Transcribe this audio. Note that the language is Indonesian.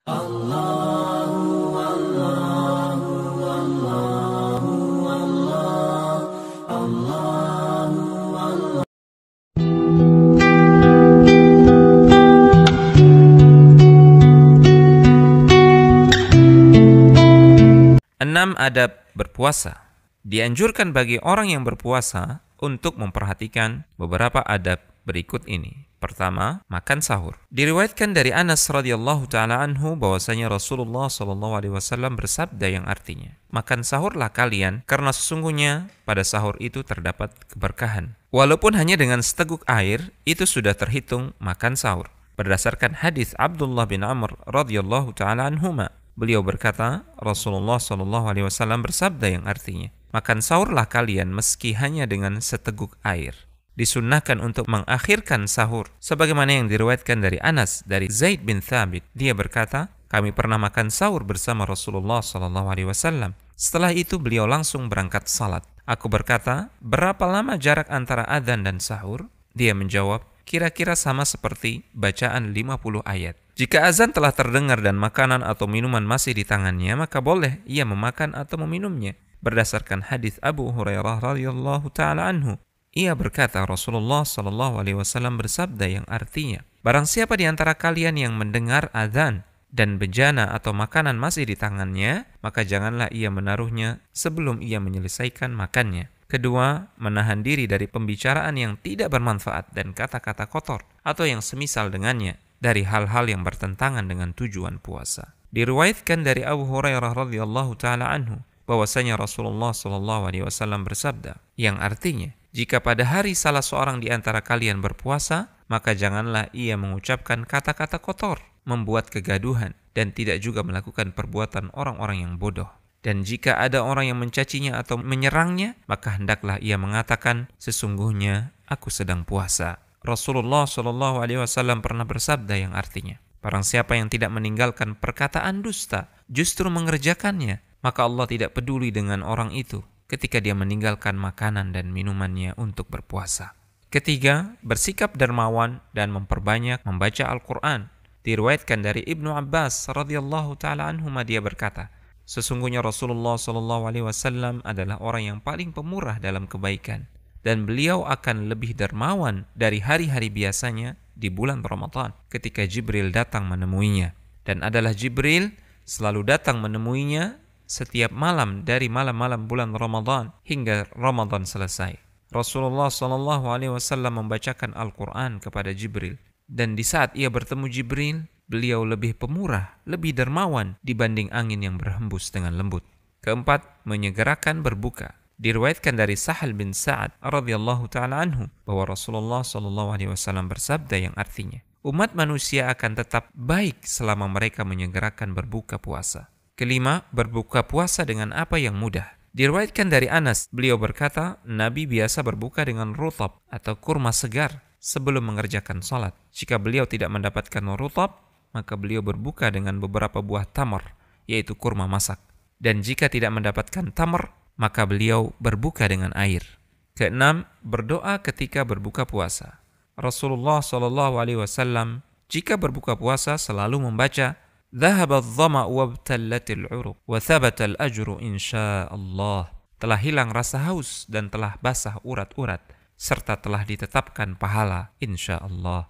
6 adab berpuasa. Dianjurkan bagi orang yang berpuasa untuk memperhatikan beberapa adab berikut ini. Pertama, makan sahur. Diriwayatkan dari Anas radhiyallahu taala anhu bahwasanya Rasulullah shallallahu alaihi wasallam bersabda yang artinya, "Makan sahurlah kalian karena sesungguhnya pada sahur itu terdapat keberkahan. Walaupun hanya dengan seteguk air, itu sudah terhitung makan sahur." Berdasarkan hadis Abdullah bin Amr radhiyallahu taala anhuma, beliau berkata, Rasulullah shallallahu alaihi wasallam bersabda yang artinya, "Makan sahurlah kalian meski hanya dengan seteguk air." Disunnahkan untuk mengakhirkan sahur, sebagaimana yang diriwayatkan dari Anas dari Zaid bin Thabit. Dia berkata, "Kami pernah makan sahur bersama Rasulullah shallallahu alaihi wasallam. Setelah itu beliau langsung berangkat salat. Aku berkata, berapa lama jarak antara adzan dan sahur? Dia menjawab, kira-kira sama seperti bacaan 50 ayat. Jika azan telah terdengar dan makanan atau minuman masih di tangannya, maka boleh ia memakan atau meminumnya." Berdasarkan hadis Abu Hurairah radhiyallahu taala anhu, ia berkata, Rasulullah shallallahu alaihi wasallam bersabda yang artinya, "Barang siapa di antara kalian yang mendengar azan dan bejana atau makanan masih di tangannya, maka janganlah ia menaruhnya sebelum ia menyelesaikan makannya." Kedua, menahan diri dari pembicaraan yang tidak bermanfaat dan kata-kata kotor atau yang semisal dengannya dari hal-hal yang bertentangan dengan tujuan puasa. Diriwayatkan dari Abu Hurairah radhiyallahu taala anhu bahwasanya Rasulullah shallallahu alaihi wasallam bersabda yang artinya, "Jika pada hari salah seorang di antara kalian berpuasa, maka janganlah ia mengucapkan kata-kata kotor, membuat kegaduhan, dan tidak juga melakukan perbuatan orang-orang yang bodoh. Dan jika ada orang yang mencacinya atau menyerangnya, maka hendaklah ia mengatakan, sesungguhnya aku sedang puasa." Rasulullah shallallahu alaihi wasallam pernah bersabda yang artinya, barang siapa yang tidak meninggalkan perkataan dusta, justru mengerjakannya, maka Allah tidak peduli dengan orang itu ketika dia meninggalkan makanan dan minumannya untuk berpuasa. Ketiga, bersikap dermawan dan memperbanyak membaca Al-Quran. Diriwayatkan dari Ibnu Abbas radhiyallahu taala anhuma, dia berkata, sesungguhnya Rasulullah shallallahu alaihi wasallam adalah orang yang paling pemurah dalam kebaikan, dan beliau akan lebih dermawan dari hari-hari biasanya di bulan Ramadan ketika Jibril datang menemuinya, dan adalah Jibril selalu datang menemuinya setiap malam dari malam-malam bulan Ramadan hingga Ramadan selesai. Rasulullah shallallahu alaihi wasallam membacakan Al-Quran kepada Jibril, dan di saat ia bertemu Jibril, beliau lebih pemurah, lebih dermawan dibanding angin yang berhembus dengan lembut. Keempat, menyegerakan berbuka. Diriwayatkan dari Sahal bin Sa'ad radhiyallahu taala anhu bahwa Rasulullah shallallahu alaihi wasallam bersabda yang artinya, umat manusia akan tetap baik selama mereka menyegerakan berbuka puasa. Kelima, berbuka puasa dengan apa yang mudah. Diriwayatkan dari Anas, beliau berkata, Nabi biasa berbuka dengan rutab atau kurma segar sebelum mengerjakan salat. Jika beliau tidak mendapatkan rutab, maka beliau berbuka dengan beberapa buah tamar, yaitu kurma masak. Dan jika tidak mendapatkan tamar, maka beliau berbuka dengan air. Keenam, berdoa ketika berbuka puasa. Rasulullah shallallahu alaihi wasallam jika berbuka puasa selalu membaca, ذهب الظمأ وابتلت العروق وثبت الأجر إن شاء الله. Telah hilang rasa haus dan telah basah urat-urat serta telah ditetapkan pahala insyaallah.